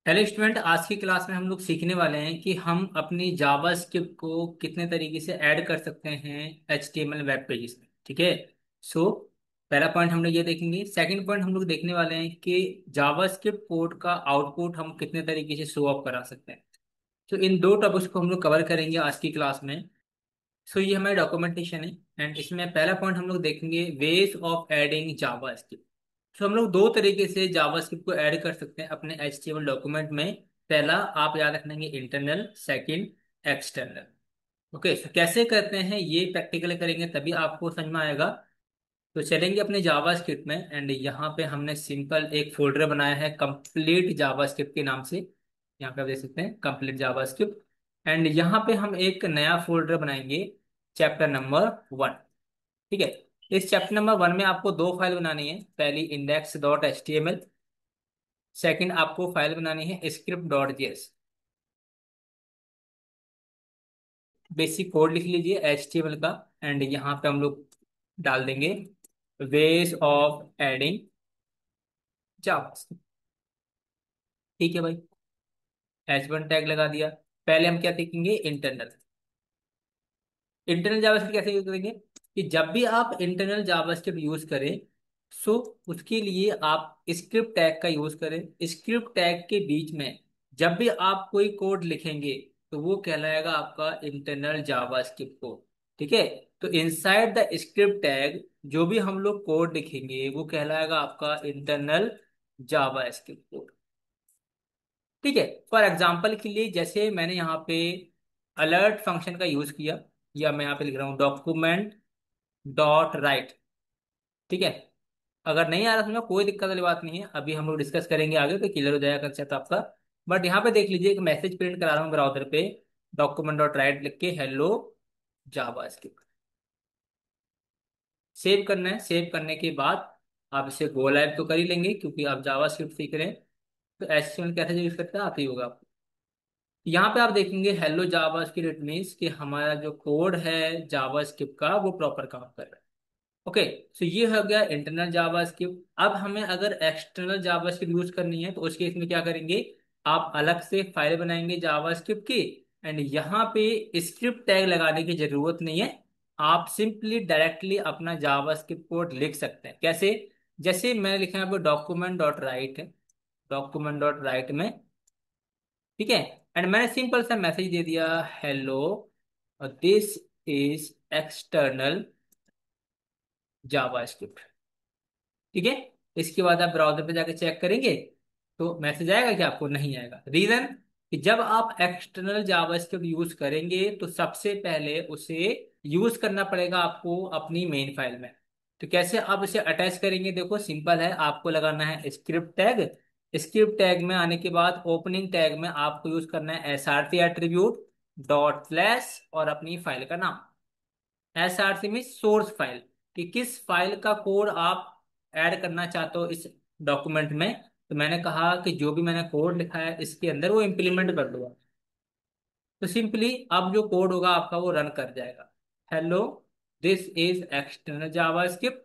Hello student, आज की class में हम लोग सीखने वाले हैं कि हम अपनी जावास्क्रिप्ट को कितने तरीके से ऐड कर सकते हैं HTML वेब पेजेस में। ठीक है। सो पहला पॉइंट हम लोग ये देखेंगे। सेकंड पॉइंट हम लोग देखने वाले हैं कि जावास्क्रिप्ट कोड का आउटपुट हम कितने तरीके से शो ऑफ करा सकते हैं। तो इन दो टॉपिक्स को हम लोग कवर करेंगे आज की क्लास में। सो ये हमारी डॉक्यूमेंटेशन है एंड इसमें पहला पॉइंट हम लोग देखेंगे वेज ऑफ एडिंग जावास्क्रिप्ट। तो हम लोग दो तरीके से जावास्क्रिप्ट को ऐड कर सकते हैं अपने HTML डॉक्यूमेंट में। पहला आप याद रखेंगे इंटरनल, सेकंड एक्सटर्नल। ओके, तो कैसे करते हैं ये प्रैक्टिकली करेंगे तभी आपको समझ में आएगा। तो चलेंगे अपने जावास्क्रिप्ट में एंड यहाँ पे हमने सिंपल एक फोल्डर बनाया है कंप्लीट जावास्क्रिप्ट के नाम से। यहाँ पे आप देख सकते हैं कंप्लीट जावास्क्रिप्ट एंड यहाँ पे हम एक नया फोल्डर बनाएंगे, चैप्टर नंबर 1। ठीक है। इस चैप्टर नंबर 1 में आपको दो फाइल बनानी है। पहली index.html, सेकंड आपको फाइल बनानी है script.js। बेसिक कोड लिख लीजिए HTML का एंड यहाँ पे हम लोग डाल देंगे वेज ऑफ एडिंग जावास्क्रिप्ट। ठीक है भाई, H1 टैग लगा दिया। पहले हम क्या देखेंगे, इंटरनल। इंटरनल जावास्क्रिप्ट कैसे यूज करेंगे कि जब भी आप इंटरनल जावास्क्रिप्ट यूज करें, सो उसके लिए आप स्क्रिप्ट टैग का यूज करें। स्क्रिप्ट टैग के बीच में जब भी आप कोई कोड लिखेंगे तो वो कहलाएगा आपका इंटरनल जावास्क्रिप्ट कोड। ठीक है। तो इनसाइड द स्क्रिप्ट टैग जो भी हम लोग कोड लिखेंगे वो कहलाएगा आपका इंटरनल जावास्क्रिप्ट कोड। ठीक है। फॉर एग्जाम्पल के लिए जैसे मैंने यहाँ पे अलर्ट फंक्शन का यूज किया, या मैं यहाँ पे लिख रहा हूँ डॉक्यूमेंट डॉट राइट। ठीक है। अगर नहीं आ रहा समझ में, कोई दिक्कत वाली बात नहीं है, अभी हम लोग डिस्कस करेंगे आगे तो क्लियर हो जाएगा कंसेप्ट आपका। बट यहाँ पे देख लीजिए, एक मैसेज प्रिंट करा रहा हूँ ब्राउजर पे, डॉक्यूमेंट डॉट राइट लिख के हेलो जावा स्क्रिप्ट। सेव करना है। सेव करने के बाद आप इसे गो लाइव तो कर ही लेंगे क्योंकि आप जावा स्क्रिप्ट सीख रहे हैं। तो HTML कैसे यूज करते हैं, आता ही होगा आपको। यहाँ पे आप देखेंगे hello Java script, it means कि हमारा जो कोड है जावा स्क्रिप्ट का वो प्रॉपर काम कर रहा है। ओके। सो ये हो गया इंटरनल जावास्क्रिप्ट। अब हमें अगर एक्सटर्नल जावास्क्रिप्ट यूज करनी है तो उस केस में क्या करेंगे, आप अलग से फाइल बनाएंगे जावास्क्रिप्ट की एंड यहाँ पे स्क्रिप्ट टैग लगाने की जरूरत नहीं है। आप सिंपली डायरेक्टली अपना जावास्क्रिप्ट कोड लिख सकते हैं। कैसे, जैसे मैंने लिखा है document dot right, document dot right में। ठीक है। एंड मैंने सिंपल सा मैसेज दे दिया hello this is external JavaScript. ठीक है। इसके बाद आप ब्राउजर पे जाके चेक करेंगे तो मैसेज आएगा कि आपको नहीं आएगा। रीजन कि जब आप एक्सटर्नल जावास्क्रिप्ट यूज करेंगे तो सबसे पहले उसे यूज करना पड़ेगा आपको अपनी मेन फाइल में। तो कैसे आप इसे अटैच करेंगे, देखो सिंपल है, आपको लगाना है स्क्रिप्ट टैग। स्क्रिप्ट टैग में आने के बाद ओपनिंग टैग में आपको यूज करना है SRC एट्रीब्यूट डॉट स्लैश और अपनी फाइल का नाम। SRC में सोर्स फाइल, कि किस फाइल का कोड आप ऐड करना चाहते हो इस डॉक्यूमेंट में। तो मैंने कहा कि जो भी मैंने कोड लिखा है इसके अंदर वो इम्प्लीमेंट कर दो। तो सिंपली अब जो कोड होगा आपका वो रन कर जाएगा। Hello this is external JavaScript.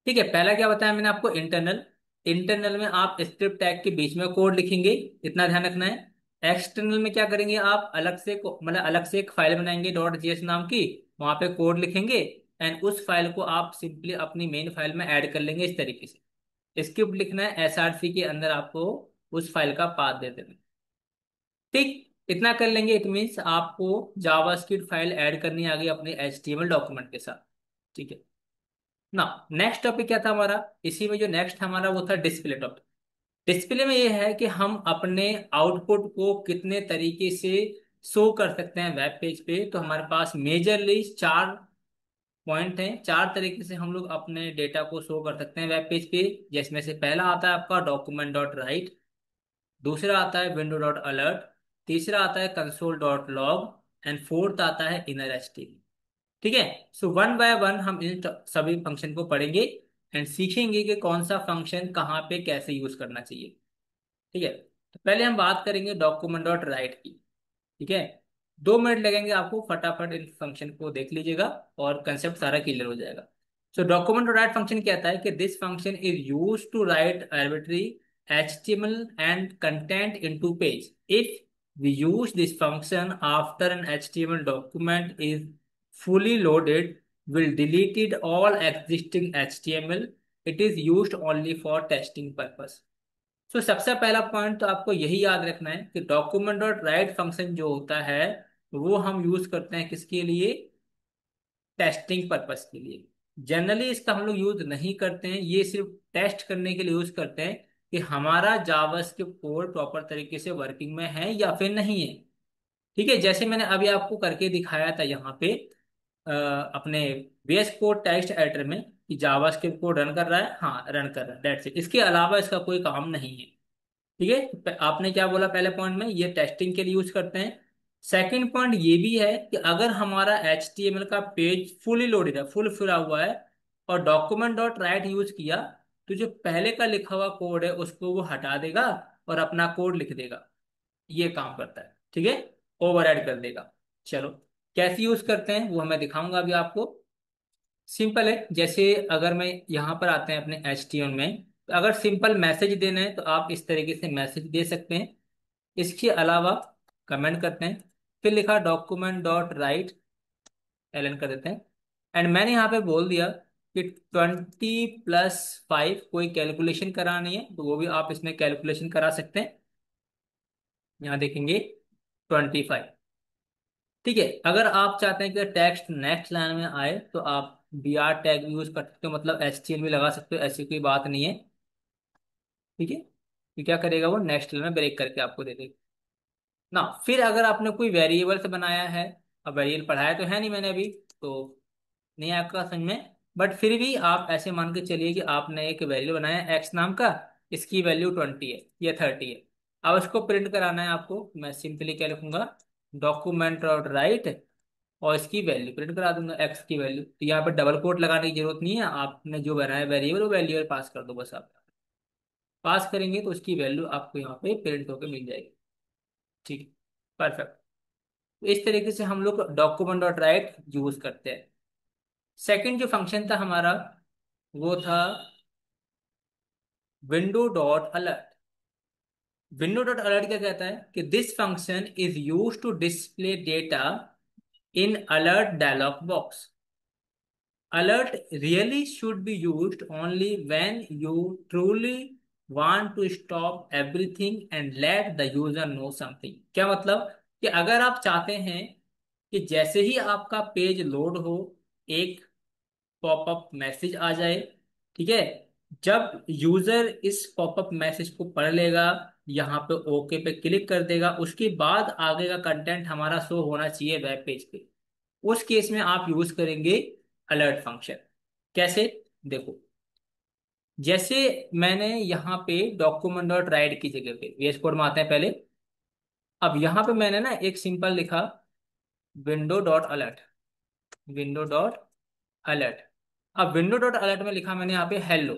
ठीक है। पहला क्या बताया मैंने आपको, इंटरनल। इंटरनल में आप स्क्रिप्ट टैग के बीच में कोड लिखेंगे, इतना ध्यान रखना है। एक्सटर्नल में क्या करेंगे, आप अलग से मतलब अलग से एक फाइल बनाएंगे .js नाम की, वहां पे कोड लिखेंगे एंड उस फाइल को आप सिंपली अपनी मेन फाइल में ऐड कर लेंगे इस तरीके से। स्क्रिप्ट लिखना है, SRC के अंदर आपको उस फाइल का पाथ दे देना। ठीक, इतना कर लेंगे, इट मीन्स आपको जावास्क्रिप्ट फाइल ऐड करनी आ गई अपने HTML डॉक्यूमेंट के साथ। ठीक है ना। नेक्स्ट टॉपिक क्या था हमारा, इसी में जो नेक्स्ट हमारा वो था डिस्प्ले टॉपिक। डिस्प्ले में ये है कि हम अपने आउटपुट को कितने तरीके से शो कर सकते हैं वेब पेज पे। तो हमारे पास मेजरली चार पॉइंट हैं, चार तरीके से हम लोग अपने डेटा को शो कर सकते हैं वेब पेज पे। जिसमें से पहला आता है आपका डॉक्यूमेंट डॉट राइट, दूसरा आता है विंडो डॉट अलर्ट, तीसरा आता है console dot log and fourth आता है इनर एचटीएमएल। ठीक है। सो वन बाय वन हम इन सभी फंक्शन को पढ़ेंगे एंड सीखेंगे कि कौन सा फंक्शन कहाँ पे कैसे यूज करना चाहिए। ठीक है। तो पहले हम बात करेंगे डॉक्यूमेंट डॉट राइट की। ठीक है। 2 मिनट लगेंगे आपको, फटाफट इन फंक्शन को देख लीजिएगा और कंसेप्ट सारा क्लियर हो जाएगा। So document dot write function कहता है कि this function is use to write arbitrary HTML and content into page. If we use this function after an HTML document is fully loaded, will deleted all existing HTML. It is used only for testing purpose. So सबसे पहला point तो आपको यही याद रखना है कि document dot write function जो होता है वो हम यूज करते हैं किसके लिए? टेस्टिंग पर्पस के लिए। जनरली इसका हम लोग यूज नहीं करते हैं, ये सिर्फ टेस्ट करने के लिए यूज करते हैं कि हमारा जावास्क्रिप्ट कोड प्रॉपर तरीके से वर्किंग में है या फिर नहीं है। ठीक है, जैसे मैंने अभी आपको करके दिखाया था यहाँ पे अपने VS कोड टेक्स्ट एडिटर में कि जावास्क्रिप्ट कोड रन कर रहा है, हाँ रन कर रहा है, दैट्स इट। इसके अलावा इसका कोई काम नहीं है। ठीक है, तो आपने क्या बोला पहले पॉइंट में, ये टेस्टिंग के लिए यूज करते हैं। सेकंड पॉइंट ये भी है कि अगर हमारा HTML का पेज फुली लोडेड है, फुल फिला हुआ है, और डॉक्यूमेंट डॉट राइट यूज किया, तो जो पहले का लिखा हुआ कोड है उसको वो हटा देगा और अपना कोड लिख देगा। ये काम करता है। ठीक है, ओवरराइड कर देगा। चलो, कैसे यूज करते हैं वो मैं दिखाऊंगा अभी आपको। सिंपल है, जैसे अगर मैं यहाँ पर आते हैं अपने HTML में, तो अगर सिंपल मैसेज देना है तो आप इस तरीके से मैसेज दे सकते हैं। इसके अलावा कमेंट करते हैं, फिर लिखा डॉक्यूमेंट डॉट राइट, एलन कर देते हैं, एंड मैंने यहाँ पे बोल दिया कि 20+5 कोई कैलकुलेशन करानी है तो वो भी आप इसमें कैलकुलेशन करा सकते हैं। यहाँ देखेंगे 25। ठीक है, अगर आप चाहते हैं कि टेक्स्ट नेक्स्ट लाइन में आए तो आप BR टैग भी यूज कर सकते हो, मतलब HTML भी लगा सकते हो, ऐसी कोई बात नहीं है। ठीक है, तो क्या करेगा वो नेक्स्ट लाइन में ब्रेक करके आपको दे देगा ना। फिर अगर आपने कोई वेरिएबल से बनाया है, अब वेरिएबल पढ़ाया तो है नहीं मैंने अभी, तो नहीं आपका समझ में, बट फिर भी आप ऐसे मान के चलिए कि आपने एक वेरिएबल बनाया है एक्स नाम का, इसकी वैल्यू 20 है या 30 है। अब इसको प्रिंट कराना है आपको, मैं सिंपली क्या लिखूंगा, डॉक्यूमेंट डॉट राइट, और इसकी वैल्यू प्रिंट करा दूंगा एक्स की वैल्यू। तो यहाँ पर डबल कोट लगाने की जरूरत नहीं है, आपने जो बनाया वेरिएबल वो वेरिएबल पास कर दो बस। आप पास करेंगे तो उसकी वैल्यू आपको यहाँ पे प्रिंट होकर मिल जाएगी। ठीक है, परफेक्ट। तो इस तरीके से हम लोग डॉक्यूमेंट डॉट राइट यूज करते हैं। सेकंड जो फंक्शन था हमारा वो था window dot alert. Window dot alert क्या कहता है कि this function is use to display data in alert dialog box. Alert really should be used only when you truly want to stop everything and let the user know something। क्या मतलब कि अगर आप चाहते हैं कि जैसे ही आपका पेज लोड हो एक पॉपअप मैसेज आ जाए। ठीक है, जब यूजर इस पॉपअप मैसेज को पढ़ लेगा, यहाँ पे ओके पे क्लिक कर देगा, उसके बाद आगे का कंटेंट हमारा शो होना चाहिए वेब पेज पे, उस केस में आप यूज करेंगे अलर्ट फंक्शन। कैसे? देखो, जैसे मैंने यहाँ पे डॉक्यूमेंट डॉट राइट की जगह पे VS कोड में आते हैं पहले। अब यहाँ पे मैंने ना एक सिंपल लिखा window dot alert, window dot alert. अब विंडो डॉट अलर्ट में लिखा मैंने यहाँ पे हेलो।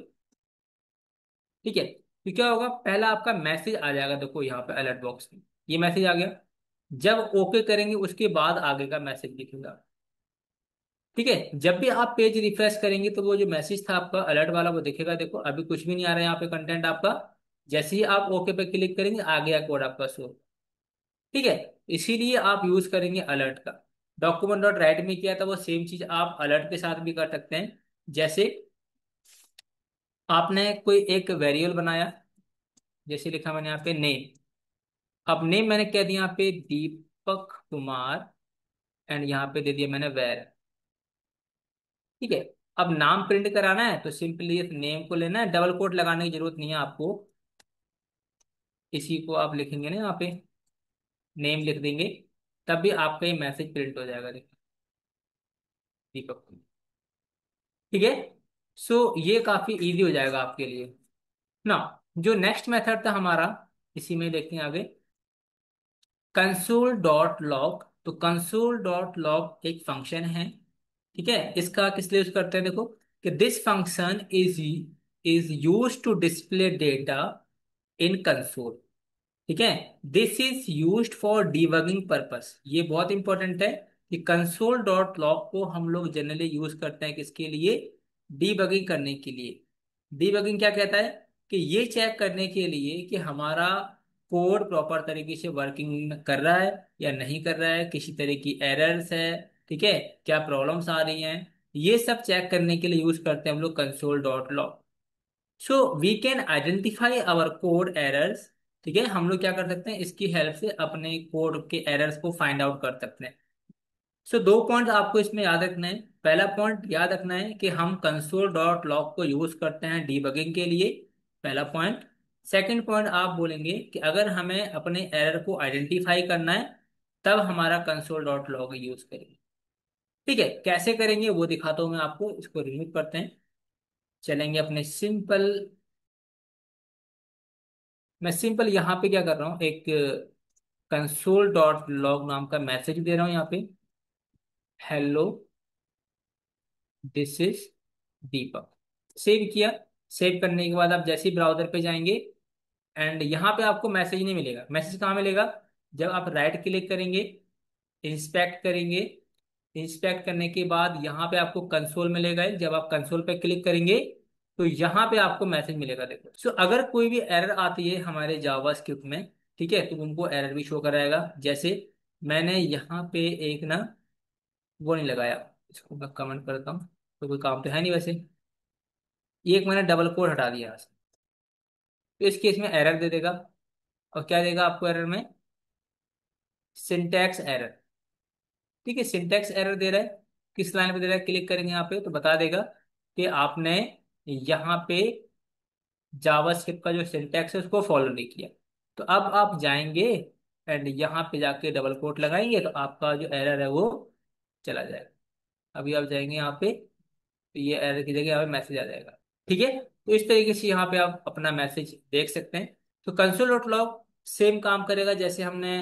ठीक है, तो क्या होगा, पहला आपका मैसेज आ जाएगा, देखो यहाँ पे अलर्ट बॉक्स में ये मैसेज आ गया। जब ओके करेंगे उसके बाद आगे का मैसेज दिखेगा। ठीक है, जब भी आप पेज रिफ्रेश करेंगे तो वो जो मैसेज था आपका अलर्ट वाला वो दिखेगा। देखो अभी कुछ भी नहीं आ रहा है यहाँ पे कंटेंट आपका, जैसे ही आप ओके पे क्लिक करेंगे आ गया कोड आपका शो। ठीक है, इसीलिए आप यूज करेंगे अलर्ट का। डॉक्यूमेंट डॉट राइट में किया था वो सेम चीज आप अलर्ट के साथ भी कर सकते हैं। जैसे आपने कोई एक वेरिएबल बनाया, जैसे लिखा मैंने यहाँ पे नेम। अब नेम मैंने क्या दिया यहाँ पे, दीपक कुमार, एंड यहाँ पे दे दिया मैंने वेर। ठीक है, अब नाम प्रिंट कराना है तो सिंपली इस नेम को लेना है, डबल कोट लगाने की जरूरत नहीं है आपको। इसी को आप लिखेंगे ना यहाँ पे, नेम लिख देंगे, तब भी आपका ये मैसेज प्रिंट हो जाएगा। देखिए दीपक। ठीक है, सो ये काफी इजी हो जाएगा आपके लिए ना। जो नेक्स्ट मेथड था हमारा, इसी में देखते हैं आगे, कंसोल डॉट लॉग। तो कंसोल डॉट लॉग एक फंक्शन है। ठीक है, इसका किस लिए यूज करते हैं, देखो कि this function is use to display data in console. ठीक है, this is used for debugging purpose. ये बहुत इंपॉर्टेंट है कि कंसोल डॉट लॉग को हम लोग जनरली यूज करते हैं किसके लिए, डिबगिंग करने के लिए। डिबगिंग क्या कहता है कि ये चेक करने के लिए कि हमारा कोड प्रॉपर तरीके से वर्किंग कर रहा है या नहीं कर रहा है, किसी तरह की एरर्स है, ठीक है, क्या प्रॉब्लम्स आ रही हैं, ये सब चेक करने के लिए यूज करते हैं हम लोग console dot log. So we can identify our code errors. ठीक है, हम लोग क्या कर सकते हैं, इसकी हेल्प से अपने कोड के एरर्स को फाइंड आउट कर सकते हैं। सो दो पॉइंट आपको इसमें याद रखना है। पहला पॉइंट याद रखना है कि हम कंसोल डॉट लॉग को यूज करते हैं डीबगिंग के लिए, पहला पॉइंट। सेकंड पॉइंट आप बोलेंगे कि अगर हमें अपने एरर को आइडेंटिफाई करना है तब हमारा कंसोल डॉट लॉग यूज करेंगे। ठीक है, कैसे करेंगे वो दिखाता हूं मैं आपको। इसको रिमूव करते हैं, चलेंगे अपने सिंपल। मैं सिंपल यहाँ पे क्या कर रहा हूँ, एक कंसोल डॉट लॉग नाम का मैसेज दे रहा हूँ यहाँ पे, hello this is Deepak. Save किया। सेव करने के बाद आप जैसे ही ब्राउजर पे जाएंगे एंड यहाँ पे आपको मैसेज नहीं मिलेगा। मैसेज कहाँ मिलेगा, जब आप राइट क्लिक करेंगे, इंस्पेक्ट करेंगे, इंस्पेक्ट करने के बाद यहाँ पे आपको कंसोल मिलेगा। जब आप कंसोल पे क्लिक करेंगे तो यहाँ पे आपको मैसेज मिलेगा। देखो, सो अगर कोई भी एरर आती है हमारे जावा स्क्रिप्ट में, ठीक है, तो उनको एरर भी शो कराएगा। जैसे मैंने यहाँ पे एक ना वो नहीं लगाया, इसको मैं कमेंट करता हूँ, तो कोई काम तो है नहीं वैसे। ये एक मैंने डबल कोड हटा दिया यहाँ से, तो इस केस में एरर दे देगा। और क्या देगा आपको एरर में, सिंटैक्स एरर। ठीक है, सिंटैक्स एरर दे रहा है, किस लाइन पे दे रहा है, क्लिक करेंगे यहाँ पे तो बता देगा कि आपने यहाँ पे जावास्क्रिप्ट का जो सिंटैक्स है उसको फॉलो नहीं किया। तो अब आप जाएंगे एंड यहाँ पे जाके डबल कोट लगाएंगे तो आपका जो एरर है वो चला जाएगा। अभी आप जाएंगे यहाँ पे तो ये एरर की जगह यहाँ पे मैसेज आ जाएगा। ठीक है, तो इस तरीके से यहाँ पे आप अपना मैसेज देख सकते हैं। तो कंसोल डॉट लॉग सेम काम करेगा जैसे हमने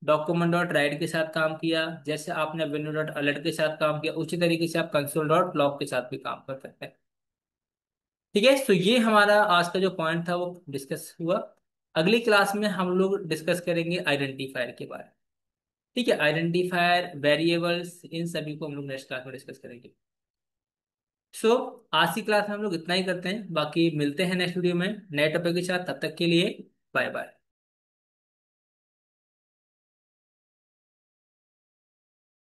डॉक्यूमेंट डॉट राइट के साथ काम किया, जैसे आपने विंडो डॉट अलर्ट के साथ काम किया, उसी तरीके से आप कंसोल डॉट लॉग के साथ भी काम कर सकते हैं। ठीक है, तो ये हमारा आज का जो पॉइंट था वो डिस्कस हुआ। अगली क्लास में हम लोग डिस्कस करेंगे आइडेंटिफायर के बारे में। ठीक है, आइडेंटिफायर, वेरिएबल्स, इन सभी को हम लोग नेक्स्ट क्लास में डिस्कस करेंगे। सो आज की क्लास में हम लोग इतना ही करते हैं, बाकी मिलते हैं नेक्स्ट वीडियो में नए टॉपिक के साथ। तब तक के लिए बाय बाय।